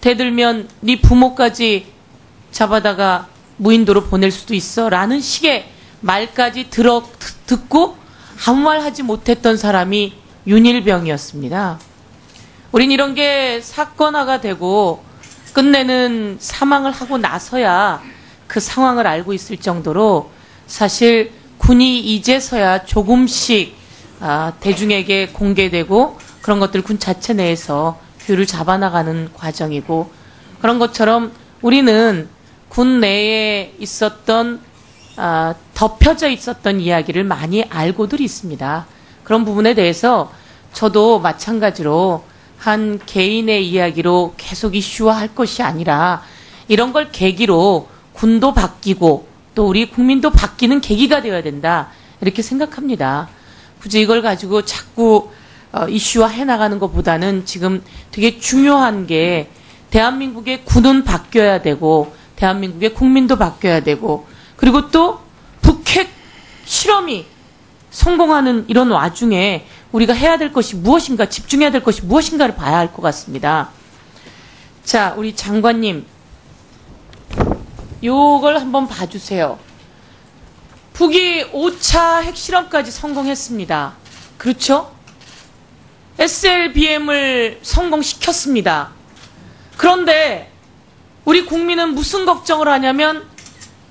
대들면 네 부모까지 잡아다가 무인도로 보낼 수도 있어 라는 식의 말까지 듣고 아무 말 하지 못했던 사람이 윤일병이었습니다. 우린 이런 게 사건화가 되고 끝내는 사망을 하고 나서야 그 상황을 알고 있을 정도로 사실 군이 이제서야 조금씩 대중에게 공개되고 그런 것들 군 자체 내에서 규율을 잡아나가는 과정이고, 그런 것처럼 우리는 군 내에 있었던 덮여져 있었던 이야기를 많이 알고들 있습니다. 그런 부분에 대해서 저도 마찬가지로 한 개인의 이야기로 계속 이슈화할 것이 아니라 이런 걸 계기로 군도 바뀌고 또 우리 국민도 바뀌는 계기가 되어야 된다, 이렇게 생각합니다. 굳이 이걸 가지고 자꾸 이슈화해 나가는 것보다는 지금 되게 중요한 게 대한민국의 군은 바뀌어야 되고 대한민국의 국민도 바뀌어야 되고, 그리고 또 북핵 실험이 성공하는 이런 와중에 우리가 해야 될 것이 무엇인가, 집중해야 될 것이 무엇인가를 봐야 할 것 같습니다. 자, 우리 장관님, 요걸 한번 봐주세요. 북이 5차 핵실험까지 성공했습니다. 그렇죠? SLBM을 성공시켰습니다. 그런데 우리 국민은 무슨 걱정을 하냐면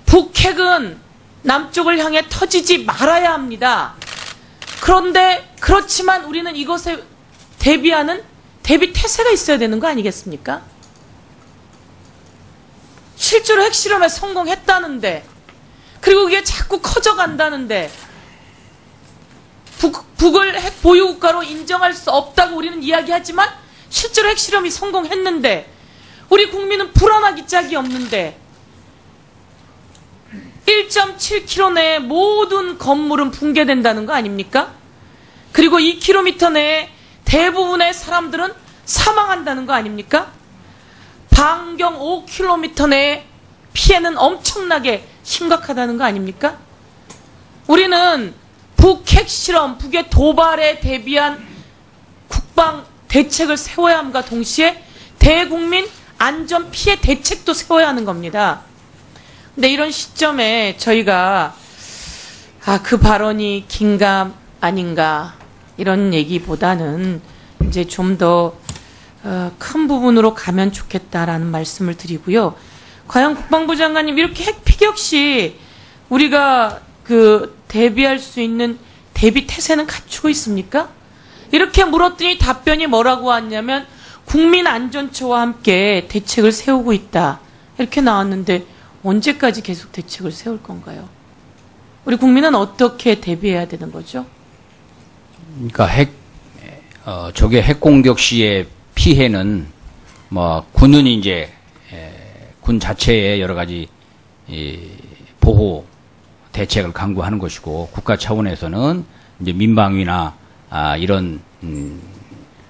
북핵은 남쪽을 향해 터지지 말아야 합니다. 그런데 그렇지만 우리는 이것에 대비하는 대비 태세가 있어야 되는 거 아니겠습니까? 실제로 핵실험에 성공했다는데, 그리고 그게 자꾸 커져간다는데, 북을 핵 보유국가로 인정할 수 없다고 우리는 이야기하지만 실제로 핵실험이 성공했는데 우리 국민은 불안하기 짝이 없는데 1.7km 내에 모든 건물은 붕괴된다는 거 아닙니까? 그리고 2km 내에 대부분의 사람들은 사망한다는 거 아닙니까? 반경 5km 내에 피해는 엄청나게 심각하다는 거 아닙니까? 우리는 북핵 실험, 북의 도발에 대비한 국방 대책을 세워야 함과 동시에 대국민 안전 피해 대책도 세워야 하는 겁니다. 근데 이런 시점에 저희가 그 발언이 긴가 아닌가 이런 얘기보다는 이제 좀 더 큰 부분으로 가면 좋겠다라는 말씀을 드리고요. 과연 국방부 장관님, 이렇게 핵 피격 시 우리가 대비할 수 있는 대비 태세는 갖추고 있습니까? 이렇게 물었더니 답변이 뭐라고 왔냐면 국민안전처와 함께 대책을 세우고 있다, 이렇게 나왔는데 언제까지 계속 대책을 세울 건가요? 우리 국민은 어떻게 대비해야 되는 거죠? 그러니까 적의 핵공격 시의 피해는 군은 이제 군 자체의 여러 가지 보호 대책을 강구하는 것이고, 국가 차원에서는 이제 민방위나 이런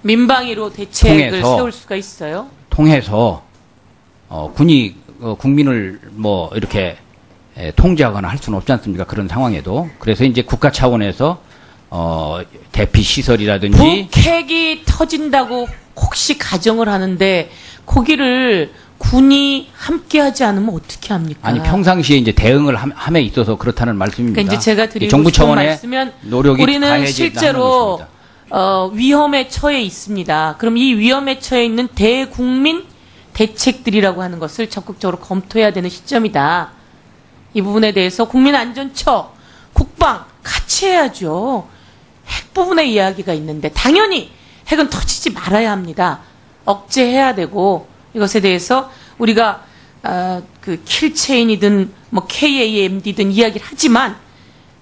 민방위로 대책을 세울 수가 있어요? 통해서 군이 국민을 이렇게 통제하거나 할 수는 없지 않습니까? 그런 상황에도. 그래서 이제 국가 차원에서 대피 시설이라든지 북핵이 터진다고 혹시 가정을 하는데 거기를 군이 함께하지 않으면 어떻게 합니까? 아니, 평상시에 이제 대응을 함에 있어서 그렇다는 말씀입니다. 그러니까 이제 제가 드리고 정부 싶은 차원의 말씀은 노력이 우리는 실제로 위험에 처해 있습니다. 그럼 이 위험에 처해 있는 대국민 대책들이라고 하는 것을 적극적으로 검토해야 되는 시점이다. 이 부분에 대해서 국민안전처, 국방 같이 해야죠. 핵 부분에 이야기가 있는데 당연히 핵은 터지지 말아야 합니다. 억제해야 되고, 이것에 대해서 우리가 킬체인이든 KAMD든 이야기를 하지만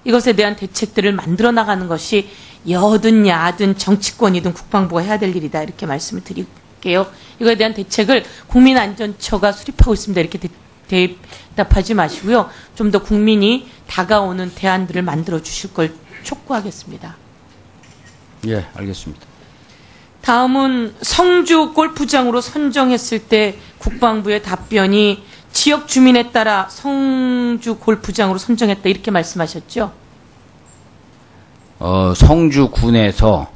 이것에 대한 대책들을 만들어 나가는 것이 여든 야든 정치권이든 국방부가 해야 될 일이다, 이렇게 말씀을 드릴게요. 이거에 대한 대책을 국민안전처가 수립하고 있습니다, 이렇게 대답하지 마시고요. 좀 더 국민이 다가오는 대안들을 만들어 주실 걸 촉구하겠습니다. 예, 알겠습니다. 다음은 성주 골프장으로 선정했을 때 국방부의 답변이 지역 주민에 따라 성주 골프장으로 선정했다, 이렇게 말씀하셨죠? 성주군에서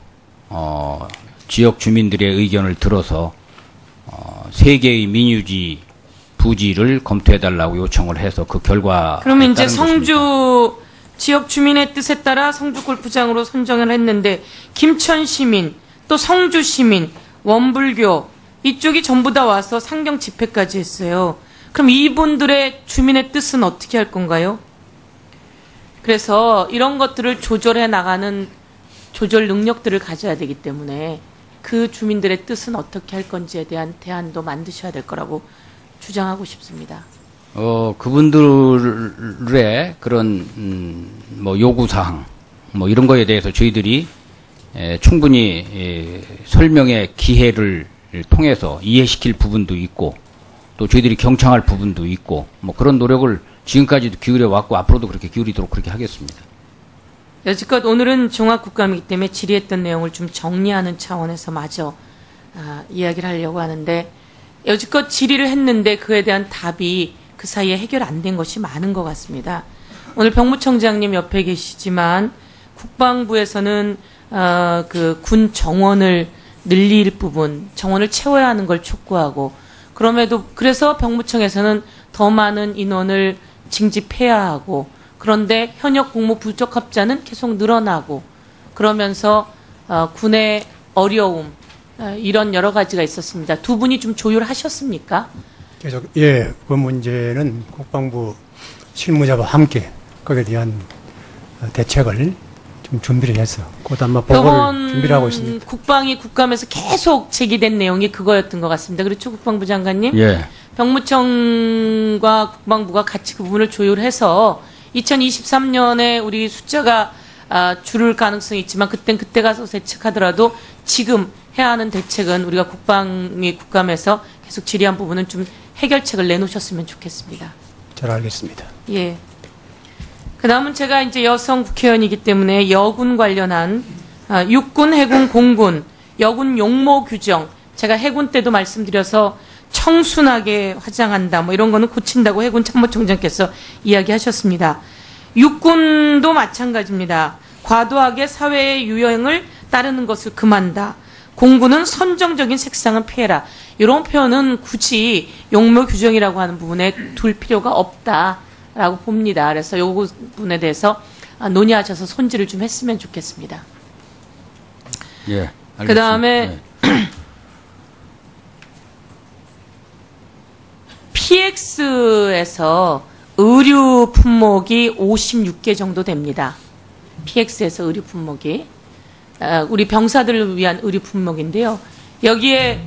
지역 주민들의 의견을 들어서 3개의 민유지 부지를 검토해달라고 요청을 해서 그 결과. 그러면 이제 성주 지역 주민의 뜻에 따라 성주 골프장으로 선정을 했는데 김천 시민, 또 성주 시민, 원불교 이쪽이 전부 다 와서 상경 집회까지 했어요. 그럼 이분들의 주민의 뜻은 어떻게 할 건가요? 그래서 이런 것들을 조절해 나가는 조절 능력들을 가져야 되기 때문에 그 주민들의 뜻은 어떻게 할 건지에 대한 대안도 만드셔야 될 거라고 주장하고 싶습니다. 그분들의 그런 뭐 요구사항 뭐 이런 거에 대해서 저희들이 충분히 설명의 기회를 통해서 이해시킬 부분도 있고 또 저희들이 경청할 부분도 있고 뭐 그런 노력을 지금까지도 기울여 왔고 앞으로도 그렇게 기울이도록 그렇게 하겠습니다. 여지껏 오늘은 종합국감이기 때문에 질의했던 내용을 좀 정리하는 차원에서 마저 이야기를 하려고 하는데 여지껏 질의를 했는데 그에 대한 답이 그 사이에 해결 안 된 것이 많은 것 같습니다. 오늘 병무청장님 옆에 계시지만 국방부에서는 그 군 정원을 늘릴 부분, 정원을 채워야 하는 걸 촉구하고 그래서 병무청에서는 더 많은 인원을 징집해야 하고 그런데 현역 공무 부적합자는 계속 늘어나고 그러면서 군의 어려움 이런 여러 가지가 있었습니다. 두 분이 좀 조율하셨습니까? 계속 그 문제는 국방부 실무자와 함께 거기에 대한 대책을 좀 준비를 해서 곧 아마 보고를 준비를 하고 있습니다. 국방위 국감에서 계속 제기된 내용이 그거였던 것 같습니다. 그렇죠, 국방부 장관님? 예. 병무청과 국방부가 같이 그 부분을 조율해서 2023년에 우리 숫자가 줄을 가능성이 있지만 그때 가서 대책하더라도 지금 해야 하는 대책은 우리가 국방위 국감에서 계속 질의한 부분은 좀 해결책을 내놓으셨으면 좋겠습니다. 잘 알겠습니다. 예. 그 다음은 제가 이제 여성 국회의원이기 때문에 여군 관련한 육군, 해군, 공군, 여군 용모 규정 제가 해군 때도 말씀드려서 청순하게 화장한다 뭐 이런 거는 고친다고 해군 참모총장께서 이야기하셨습니다. 육군도 마찬가지입니다. 과도하게 사회의 유행을 따르는 것을 금한다. 공군은 선정적인 색상은 피해라. 이런 표현은 굳이 용모 규정이라고 하는 부분에 둘 필요가 없다라고 봅니다. 그래서 이 부분에 대해서 논의하셔서 손질을 좀 했으면 좋겠습니다. 예. 알겠습니다. 그 다음에 PX에서 의류 품목이 56개 정도 됩니다. PX에서 의류 품목이 우리 병사들을 위한 의류 품목인데요. 여기에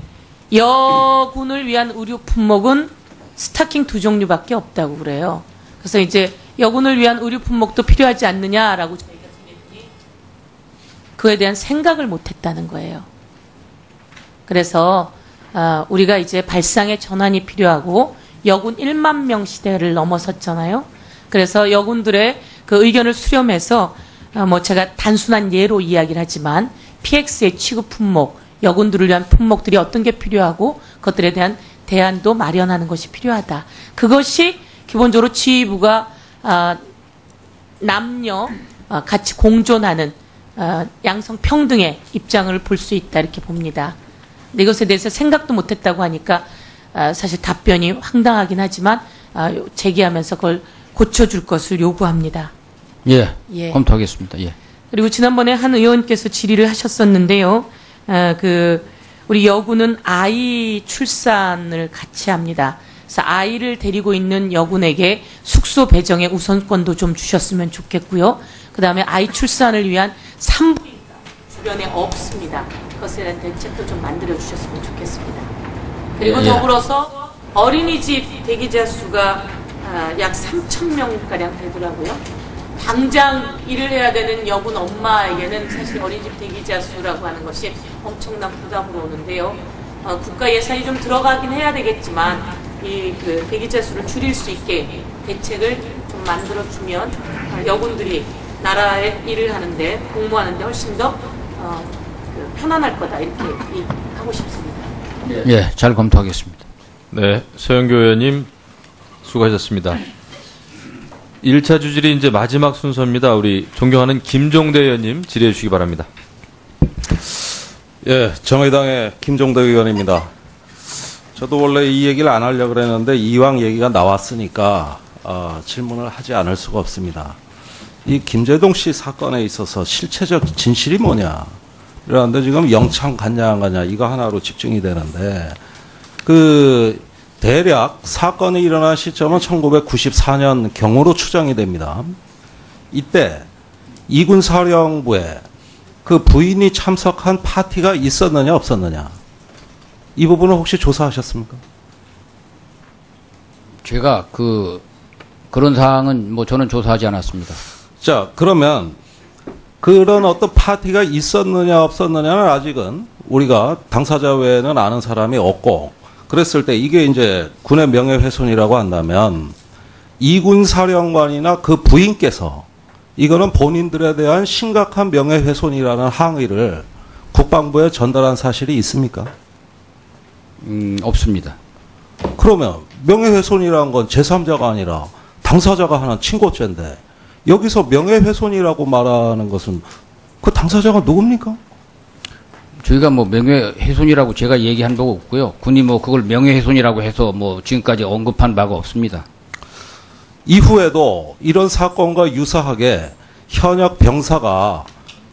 여군을 위한 의류 품목은 스타킹 2종류밖에 없다고 그래요. 그래서 이제 여군을 위한 의류 품목도 필요하지 않느냐라고 저희가 생각했더니 그에 대한 생각을 못했다는 거예요. 그래서 우리가 이제 발상의 전환이 필요하고 여군 1만 명 시대를 넘어섰잖아요. 그래서 여군들의 그 의견을 수렴해서 뭐 제가 단순한 예로 이야기를 하지만 PX의 취급 품목, 여군들을 위한 품목들이 어떤 게 필요하고 그것들에 대한 대안도 마련하는 것이 필요하다. 그것이 기본적으로 지휘부가 남녀 같이 공존하는 양성평등의 입장을 볼 수 있다 이렇게 봅니다. 근데 이것에 대해서 생각도 못했다고 하니까 사실 답변이 황당하긴 하지만 제기하면서 그걸 고쳐줄 것을 요구합니다. 예. 예. 검토하겠습니다. 예. 그리고 지난번에 한 의원께서 질의를 하셨었는데요. 우리 여군은 아이 출산을 같이 합니다. 그래서 아이를 데리고 있는 여군에게 숙소 배정의 우선권도 좀 주셨으면 좋겠고요. 그 다음에 아이 출산을 위한 산부인과 주변에 없습니다. 그것에 대한 대책도 좀 만들어 주셨으면 좋겠습니다. 그리고 예. 더불어서 어린이집 대기자 수가 약 3,000명가량 되더라고요. 당장 일을 해야 되는 여군 엄마에게는 사실 어린이집 대기자 수라고 하는 것이 엄청난 부담으로 오는데요. 국가 예산이 좀 들어가긴 해야 되겠지만 그 대기자 수를 줄일 수 있게 대책을 좀 만들어주면 여군들이 나라의 일을 하는데 공무하는데 훨씬 더 편안할 거다 이렇게 하고 싶습니다. 예, 잘 검토하겠습니다. 네, 서영교 의원님 수고하셨습니다. 1차 주질이 이제 마지막 순서입니다. 우리 존경하는 김종대 의원님 질의해 주시기 바랍니다. 예, 정의당의 김종대 의원입니다. 저도 원래 이 얘기를 안 하려고 그랬는데 이왕 얘기가 나왔으니까 질문을 하지 않을 수가 없습니다. 이 김재동 씨 사건에 있어서 실체적 진실이 뭐냐? 그런데 지금 영창 갔냐 안 갔냐 이거 하나로 집중이 되는데 대략 사건이 일어난 시점은 1994년 경으로 추정이 됩니다. 이때 이군 사령부에 그 부인이 참석한 파티가 있었느냐 없었느냐 이 부분은 혹시 조사하셨습니까? 제가 그런 사항은 뭐 저는 조사하지 않았습니다. 자, 그러면 그런 어떤 파티가 있었느냐 없었느냐는 아직은 우리가 당사자 외에는 아는 사람이 없고 그랬을 때 이게 이제 군의 명예훼손이라고 한다면 이군 사령관이나 그 부인께서 이거는 본인들에 대한 심각한 명예훼손이라는 항의를 국방부에 전달한 사실이 있습니까? 없습니다. 그러면 명예훼손이라는 건 제3자가 아니라 당사자가 하는 친고죄인데 여기서 명예훼손이라고 말하는 것은 그 당사자가 누굽니까? 저희가 뭐 명예훼손이라고 제가 얘기한 바가 없고요. 군이 뭐 그걸 명예훼손이라고 해서 뭐 지금까지 언급한 바가 없습니다. 이후에도 이런 사건과 유사하게 현역 병사가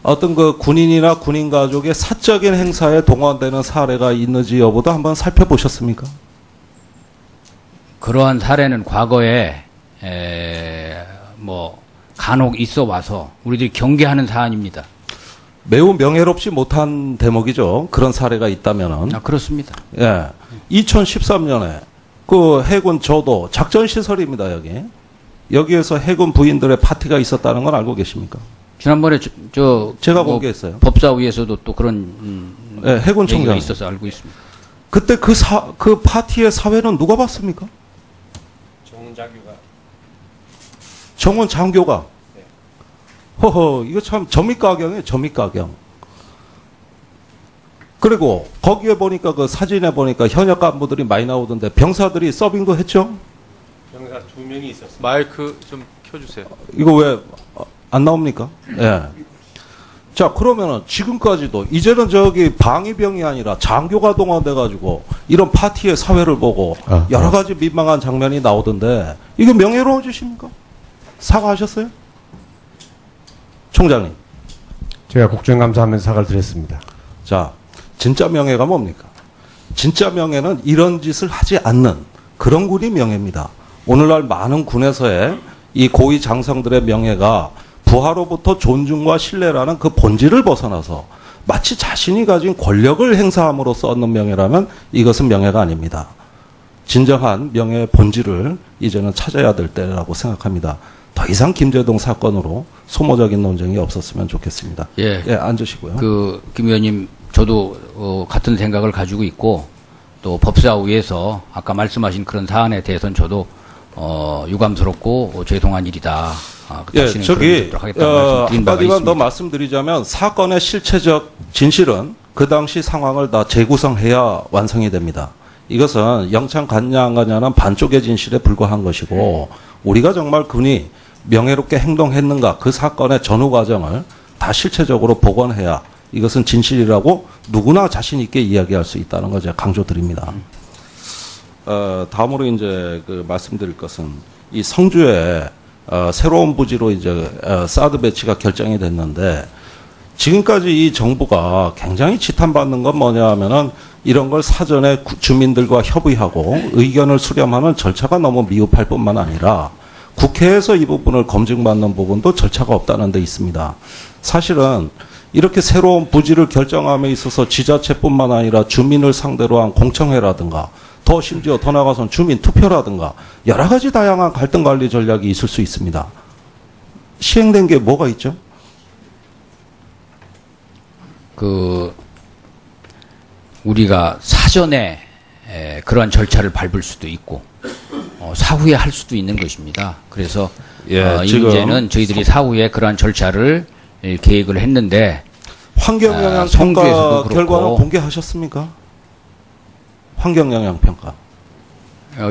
어떤 그 군인이나 군인 가족의 사적인 행사에 동원되는 사례가 있는지 여부도 한번 살펴보셨습니까? 그러한 사례는 과거에 뭐 간혹 있어 와서 우리들이 경계하는 사안입니다. 매우 명예롭지 못한 대목이죠. 그런 사례가 있다면은. 그렇습니다. 예. 2013년에 그 해군 저도 작전 시설입니다, 여기. 여기에서 해군 부인들의 파티가 있었다는 건 알고 계십니까? 지난번에 제가 뭐 공개했어요. 법사위에서도 또 그런 예, 해군 얘기가 총장 있어서 알고 있습니다. 그때 그 파티의 사회는 누가 봤습니까? 정원 장교가. 허허, 이거 참 점입가경이에요, 점입가경. 그리고 거기에 보니까 그 사진에 보니까 현역 간부들이 많이 나오던데 병사들이 서빙도 했죠? 병사 2명이 있었어요. 마이크 좀 켜주세요. 이거 왜 안 나옵니까? 예. 자, 그러면은 지금까지도 이제는 저기 방위병이 아니라 장교가 동원돼가지고 이런 파티의 사회를 보고 여러 가지 민망한 장면이 나오던데 이게 명예로운 짓입니까? 사과하셨어요? 총장님. 제가 국정감사하면서 사과를 드렸습니다. 자, 진짜 명예가 뭡니까? 진짜 명예는 이런 짓을 하지 않는 그런 군이 명예입니다. 오늘날 많은 군에서의 이 고위 장성들의 명예가 부하로부터 존중과 신뢰라는 그 본질을 벗어나서 마치 자신이 가진 권력을 행사함으로써 얻는 명예라면 이것은 명예가 아닙니다. 진정한 명예의 본질을 이제는 찾아야 될 때라고 생각합니다. 더 이상 김재동 사건으로 소모적인 논쟁이 없었으면 좋겠습니다. 예, 앉으시고요. 김 의원님, 저도 같은 생각을 가지고 있고 또 법사위에서 아까 말씀하신 그런 사안에 대해서는 저도 유감스럽고 죄송한 일이다. 예, 저기 한마디만 더 말씀드리자면 사건의 실체적 진실은 그 당시 상황을 다 재구성해야 완성이 됩니다. 이것은 영창 갔냐 안 갔냐는 반쪽의 진실에 불과한 것이고 우리가 정말 군이 명예롭게 행동했는가 그 사건의 전후 과정을 다 실체적으로 복원해야 이것은 진실이라고 누구나 자신 있게 이야기할 수 있다는 걸 제가 강조드립니다. 다음으로 이제 그 말씀드릴 것은 이 성주에 새로운 부지로 이제 사드 배치가 결정이 됐는데 지금까지 이 정부가 굉장히 지탄받는 건 뭐냐 하면은 이런 걸 사전에 주민들과 협의하고 의견을 수렴하는 절차가 너무 미흡할 뿐만 아니라 국회에서 이 부분을 검증받는 부분도 절차가 없다는 데 있습니다. 사실은 이렇게 새로운 부지를 결정함에 있어서 지자체뿐만 아니라 주민을 상대로 한 공청회라든가 더 심지어 더 나아가서는 주민 투표라든가 여러 가지 다양한 갈등 관리 전략이 있을 수 있습니다. 시행된 게 뭐가 있죠? 우리가 사전에 그러한 절차를 밟을 수도 있고 사후에 할 수도 있는 것입니다. 그래서 이 문제는 저희들이 사후에 그러한 절차를 계획을 했는데 환경영향 평가 결과는 공개하셨습니까? 환경영향평가.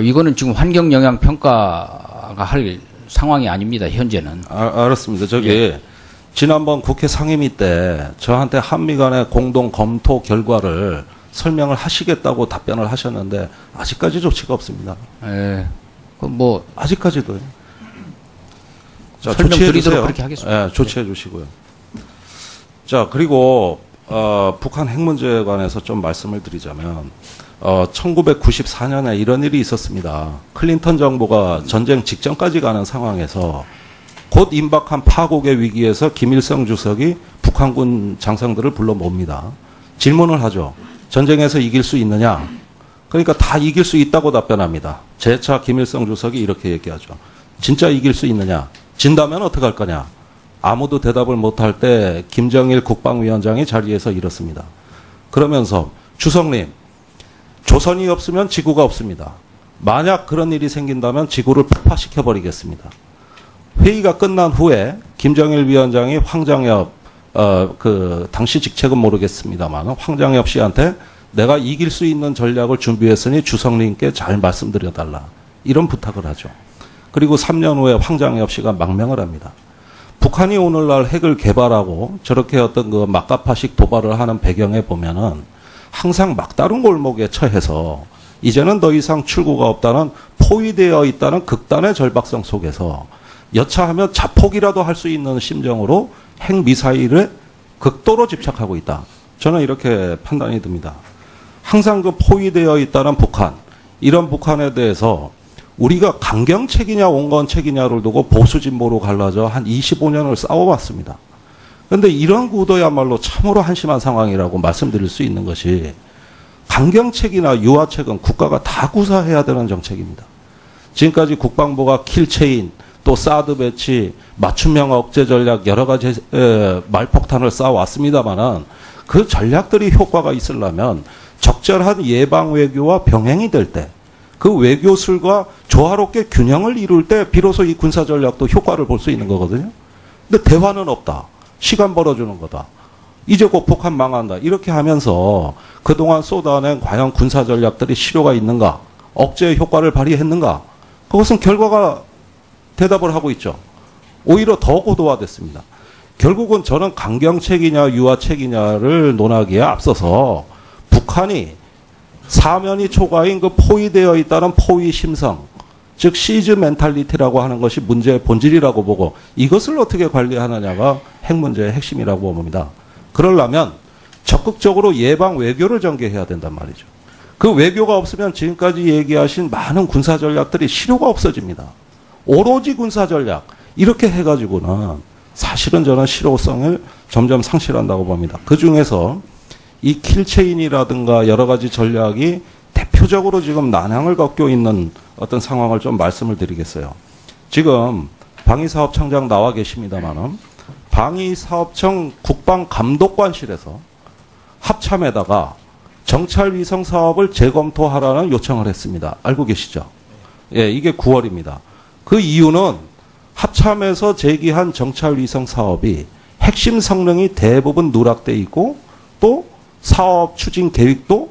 이거는 지금 환경영향평가가 할 상황이 아닙니다. 현재는. 알았습니다. 저기 예. 지난번 국회 상임위 때 저한테 한미 간의 공동 검토 결과를 설명을 하시겠다고 답변을 하셨는데 아직까지 조치가 없습니다. 예. 뭐 아직까지도요. 자, 설명 조치해 드리도록 주세요. 그렇게 하겠습니다. 예, 조치해 주시고요. 자, 그리고 북한 핵 문제에 관해서 좀 말씀을 드리자면 1994년에 이런 일이 있었습니다. 클린턴 정부가 전쟁 직전까지 가는 상황에서 곧 임박한 파국의 위기에서 김일성 주석이 북한군 장성들을 불러 모읍니다. 질문을 하죠. 전쟁에서 이길 수 있느냐? 그러니까 다 이길 수 있다고 답변합니다. 재차 김일성 주석이 이렇게 얘기하죠. 진짜 이길 수 있느냐? 진다면 어떡할 거냐? 아무도 대답을 못할 때 김정일 국방위원장이 자리에서 이렇습니다. 그러면서 주석님, 조선이 없으면 지구가 없습니다. 만약 그런 일이 생긴다면 지구를 폭파시켜버리겠습니다. 회의가 끝난 후에 김정일 위원장이 황장엽, 당시 직책은 모르겠습니다만 황장엽 씨한테 내가 이길 수 있는 전략을 준비했으니 주석님께 잘 말씀드려달라. 이런 부탁을 하죠. 그리고 3년 후에 황장엽 씨가 망명을 합니다. 북한이 오늘날 핵을 개발하고 저렇게 어떤 그 막가파식 도발을 하는 배경에 보면은 항상 막다른 골목에 처해서 이제는 더 이상 출구가 없다는 포위되어 있다는 극단의 절박성 속에서 여차하면 자폭이라도 할 수 있는 심정으로 핵미사일에 극도로 집착하고 있다. 저는 이렇게 판단이 듭니다. 항상 그 포위되어 있다는 북한, 이런 북한에 대해서 우리가 강경책이냐 온건책이냐를 두고 보수진보로 갈라져 한 25년을 싸워왔습니다. 그런데 이런 구도야말로 참으로 한심한 상황이라고 말씀드릴 수 있는 것이 강경책이나 유화책은 국가가 다 구사해야 되는 정책입니다. 지금까지 국방부가 킬체인, 또 사드 배치, 맞춤형 억제 전략 여러 가지 말폭탄을 쌓아왔습니다만은 그 전략들이 효과가 있으려면 적절한 예방 외교와 병행이 될 때, 그 외교술과 조화롭게 균형을 이룰 때 비로소 이 군사 전략도 효과를 볼 수 있는 거거든요. 근데 대화는 없다. 시간 벌어주는 거다. 이제 곧 북한 망한다. 이렇게 하면서 그동안 쏟아낸 과연 군사 전략들이 실효가 있는가? 억제의 효과를 발휘했는가? 그것은 결과가 대답을 하고 있죠. 오히려 더 고도화됐습니다. 결국은 저는 강경책이냐 유화책이냐를 논하기에 앞서서 북한이 사면이 초과인 그 포위되어 있다는 포위 심성, 즉 시즈 멘탈리티라고 하는 것이 문제의 본질이라고 보고 이것을 어떻게 관리하느냐가 핵 문제의 핵심이라고 봅니다. 그러려면 적극적으로 예방 외교를 전개해야 된단 말이죠. 그 외교가 없으면 지금까지 얘기하신 많은 군사 전략들이 실효가 없어집니다. 오로지 군사 전략 이렇게 해가지고는 사실은 저는 실효성을 점점 상실한다고 봅니다. 그중에서 이 킬체인이라든가 여러 가지 전략이 대표적으로 지금 난항을 겪고 있는 어떤 상황을 좀 말씀을 드리겠어요. 지금 방위사업청장 나와 계십니다만은 방위사업청 국방감독관실에서 합참에다가 정찰위성 사업을 재검토하라는 요청을 했습니다. 알고 계시죠? 예, 이게 9월입니다. 그 이유는 합참에서 제기한 정찰위성 사업이 핵심 성능이 대부분 누락돼 있고 또 사업 추진 계획도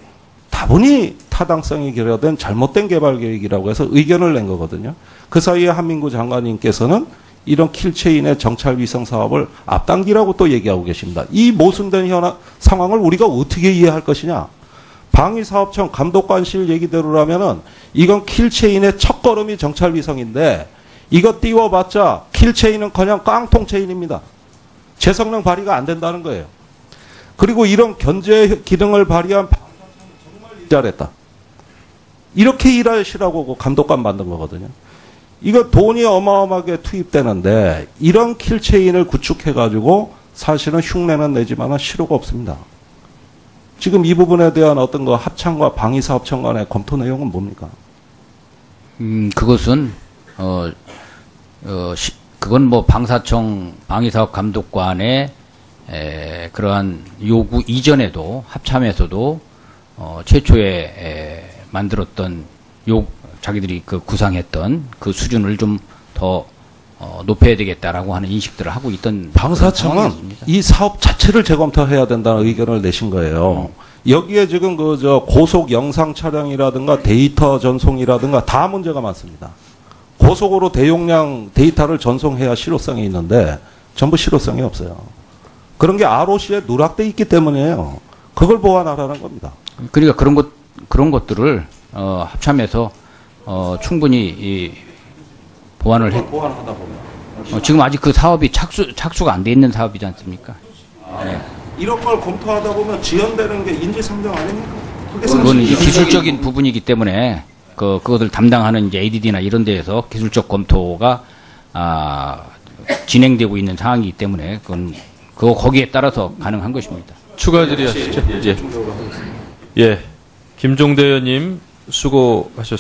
다분히 타당성이 결여된 잘못된 개발 계획이라고 해서 의견을 낸 거거든요. 그 사이에 한민구 장관님께서는 이런 킬체인의 정찰위성 사업을 앞당기라고 또 얘기하고 계십니다. 이 모순된 상황을 우리가 어떻게 이해할 것이냐. 방위사업청 감독관실 얘기대로라면은 이건 킬체인의 첫걸음이 정찰위성인데 이거 띄워봤자 킬체인은 그냥 깡통체인입니다. 제 성능 발휘가 안 된다는 거예요. 그리고 이런 견제 기능을 발휘한 방사청이 정말 잘했다. 이렇게 일하시라고 감독관 만든 거거든요. 이거 돈이 어마어마하게 투입되는데 이런 킬체인을 구축해가지고 사실은 흉내는 내지만 실효가 없습니다. 지금 이 부분에 대한 어떤 거 합참과 방위사업청 간의 검토 내용은 뭡니까? 그것은 그건 뭐 방사청 방위사업 감독관의 그러한 요구 이전에도 합참에서도 최초에 만들었던 자기들이 그 구상했던 그 수준을 좀 더 높여야 되겠다라고 하는 인식들을 하고 있던 방사청은 이 사업 자체를 재검토해야 된다는 의견을 내신 거예요. 여기에 지금 고속 영상 촬영이라든가 데이터 전송이라든가 다 문제가 많습니다. 고속으로 대용량 데이터를 전송해야 실효성이 있는데 전부 실효성이 없어요. 그런 게 ROC에 누락돼 있기 때문이에요. 그걸 보완하라는 겁니다. 그러니까 그런 것들을 합참에서 충분히 이 보완을 해. 보완하다 보면 지금 아직 그 사업이 착수가 안 돼 있는 사업이지 않습니까? 네. 이런 걸 검토하다 보면 지연되는 게 인지상정 아닙니까? 그거는 이제 기술적인 부분이기 때문에 그것을 담당하는 이제 ADD나 이런 데에서 기술적 검토가 진행되고 있는 상황이기 때문에 거기에 따라서 가능한 것입니다. 추가 질의하시죠. 예. 김종대 의원님 수고하셨습니다.